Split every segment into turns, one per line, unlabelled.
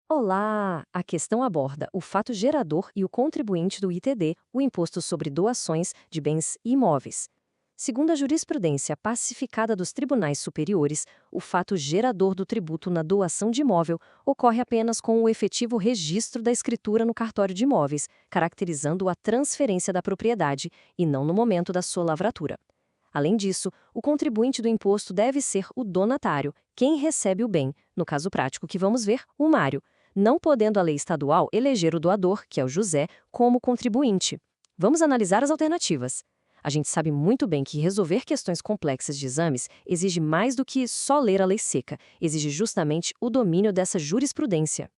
Olá! A questão aborda o fato gerador e o contribuinte do ITD, o Imposto sobre Doações de Bens Imóveis. Segundo a jurisprudência pacificada dos tribunais superiores, o fato gerador do tributo na doação de imóvel ocorre apenas com o efetivo registro da escritura no cartório de imóveis, caracterizando a transferência da propriedade e não no momento da sua lavratura. Além disso, o contribuinte do imposto deve ser o donatário, quem recebe o bem, no caso prático que vamos ver, o Mário, não podendo a lei estadual eleger o doador, que é o José, como contribuinte. Vamos analisar as alternativas. A gente sabe muito bem que resolver questões complexas de exames exige mais do que só ler a lei seca, exige justamente o domínio dessa jurisprudência.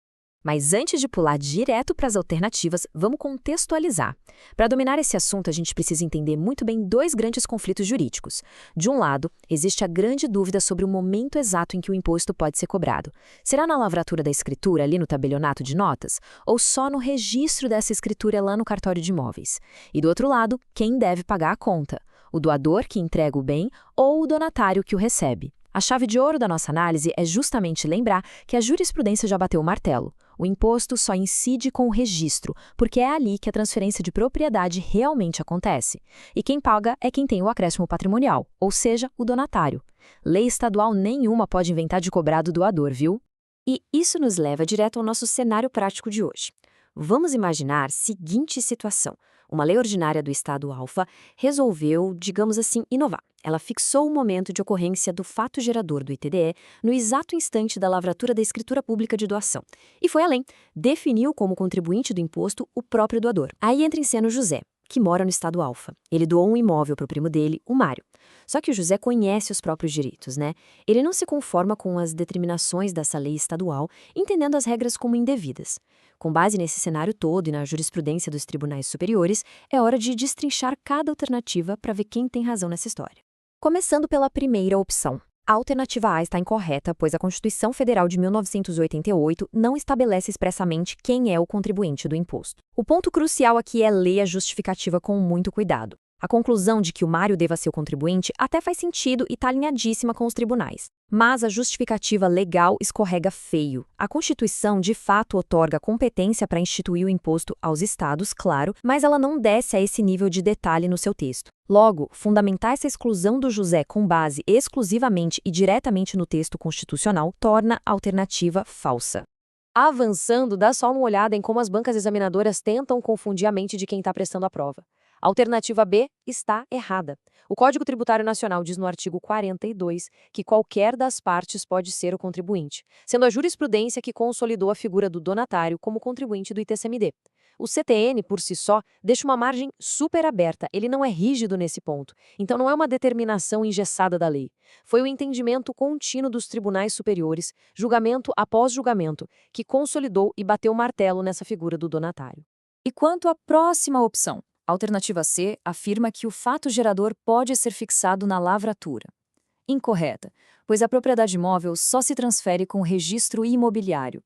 Mas antes de pular direto para as alternativas, vamos contextualizar. Para dominar esse assunto, a gente precisa entender muito bem dois grandes conflitos jurídicos. De um lado, existe a grande dúvida sobre o momento exato em que o imposto pode ser cobrado. Será na lavratura da escritura, ali no tabelionato de notas, ou só no registro dessa escritura lá no cartório de imóveis? E do outro lado, quem deve pagar a conta? O doador que entrega o bem ou o donatário que o recebe? A chave de ouro da nossa análise é justamente lembrar que a jurisprudência já bateu o martelo. O imposto só incide com o registro, porque é ali que a transferência de propriedade realmente acontece. E quem paga é quem tem o acréscimo patrimonial, ou seja, o donatário. Lei estadual nenhuma pode inventar de cobrar do doador, viu? E isso nos leva direto ao nosso cenário prático de hoje. Vamos imaginar a seguinte situação. Uma lei ordinária do estado alfa resolveu, digamos assim, inovar. Ela fixou o momento de ocorrência do fato gerador do ITDE no exato instante da lavratura da escritura pública de doação. E foi além, definiu como contribuinte do imposto o próprio doador. Aí entra em cena o José, que mora no estado alfa. Ele doou um imóvel para o primo dele, o Mário. Só que o José conhece os próprios direitos, né? Ele não se conforma com as determinações dessa lei estadual, entendendo as regras como indevidas. Com base nesse cenário todo e na jurisprudência dos tribunais superiores, é hora de destrinchar cada alternativa para ver quem tem razão nessa história. Começando pela primeira opção. A alternativa A está incorreta, pois a Constituição Federal de 1988 não estabelece expressamente quem é o contribuinte do imposto. O ponto crucial aqui é ler a justificativa com muito cuidado. A conclusão de que o Mário deva ser o contribuinte até faz sentido e está alinhadíssima com os tribunais. Mas a justificativa legal escorrega feio. A Constituição, de fato, outorga competência para instituir o imposto aos estados, claro, mas ela não desce a esse nível de detalhe no seu texto. Logo, fundamentar essa exclusão do José com base exclusivamente e diretamente no texto constitucional torna a alternativa falsa.
Avançando, dá só uma olhada em como as bancas examinadoras tentam confundir a mente de quem está prestando a prova. A alternativa B está errada. O Código Tributário Nacional diz no artigo 42 que qualquer das partes pode ser o contribuinte, sendo a jurisprudência que consolidou a figura do donatário como contribuinte do ITCMD. O CTN, por si só, deixa uma margem super aberta, ele não é rígido nesse ponto, então não é uma determinação engessada da lei. Foi o entendimento contínuo dos tribunais superiores, julgamento após julgamento, que consolidou e bateu o martelo nessa figura do donatário.
E quanto à próxima opção? A alternativa C afirma que o fato gerador pode ser fixado na lavratura. Incorreta, pois a propriedade imóvel só se transfere com o registro imobiliário.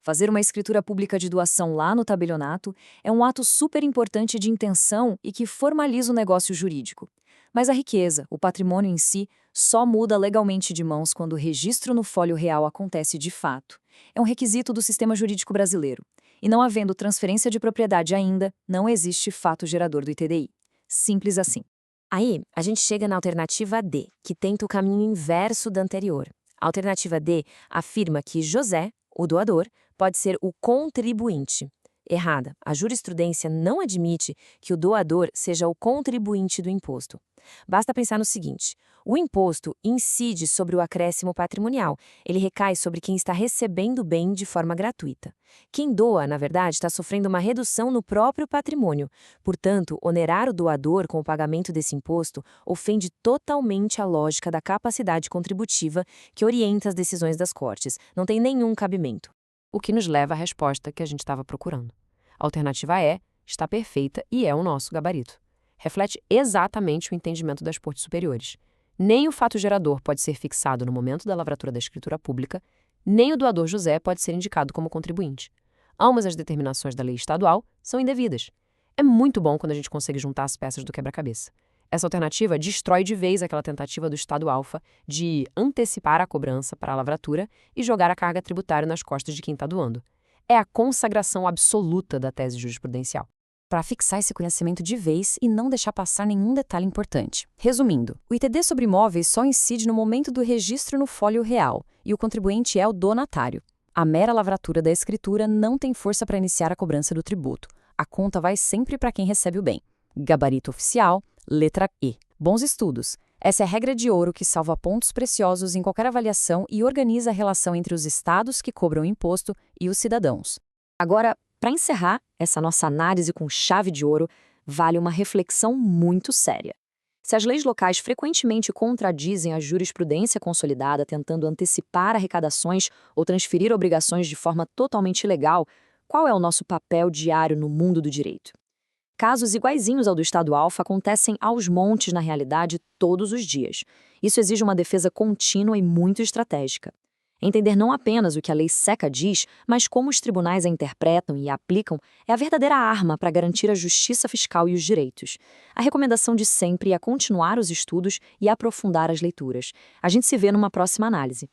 Fazer uma escritura pública de doação lá no tabelionato é um ato super importante de intenção e que formaliza o negócio jurídico. Mas a riqueza, o patrimônio em si, só muda legalmente de mãos quando o registro no folho real acontece de fato. É um requisito do sistema jurídico brasileiro. E não havendo transferência de propriedade ainda, não existe fato gerador do ITDI. Simples assim. Aí, a gente chega na alternativa D, que tenta o caminho inverso da anterior. A alternativa D afirma que José, o doador, pode ser o contribuinte. Errada. A jurisprudência não admite que o doador seja o contribuinte do imposto. Basta pensar no seguinte: o imposto incide sobre o acréscimo patrimonial. Ele recai sobre quem está recebendo o bem de forma gratuita. Quem doa, na verdade, está sofrendo uma redução no próprio patrimônio. Portanto, onerar o doador com o pagamento desse imposto ofende totalmente a lógica da capacidade contributiva que orienta as decisões das cortes. Não tem nenhum cabimento. O que nos leva à resposta que a gente estava procurando. A alternativa E está perfeita e é o nosso gabarito. Reflete exatamente o entendimento das cortes superiores. Nem o fato gerador pode ser fixado no momento da lavratura da escritura pública, nem o doador José pode ser indicado como contribuinte. Ambas as determinações da lei estadual são indevidas. É muito bom quando a gente consegue juntar as peças do quebra-cabeça. Essa alternativa destrói de vez aquela tentativa do Estado alfa de antecipar a cobrança para a lavratura e jogar a carga tributária nas costas de quem está doando. É a consagração absoluta da tese jurisprudencial, para fixar esse conhecimento de vez e não deixar passar nenhum detalhe importante. Resumindo, o ITD sobre imóveis só incide no momento do registro no fólio real, e o contribuinte é o donatário. A mera lavratura da escritura não tem força para iniciar a cobrança do tributo. A conta vai sempre para quem recebe o bem. Gabarito oficial, letra E. Bons estudos. Essa é a regra de ouro que salva pontos preciosos em qualquer avaliação e organiza a relação entre os estados que cobram imposto e os cidadãos.
Agora, para encerrar essa nossa análise com chave de ouro, vale uma reflexão muito séria. Se as leis locais frequentemente contradizem a jurisprudência consolidada, tentando antecipar arrecadações ou transferir obrigações de forma totalmente ilegal, qual é o nosso papel diário no mundo do direito? Casos iguaizinhos ao do Estado Alfa acontecem aos montes na realidade todos os dias. Isso exige uma defesa contínua e muito estratégica. Entender não apenas o que a lei seca diz, mas como os tribunais a interpretam e a aplicam é a verdadeira arma para garantir a justiça fiscal e os direitos. A recomendação de sempre é continuar os estudos e aprofundar as leituras. A gente se vê numa próxima análise.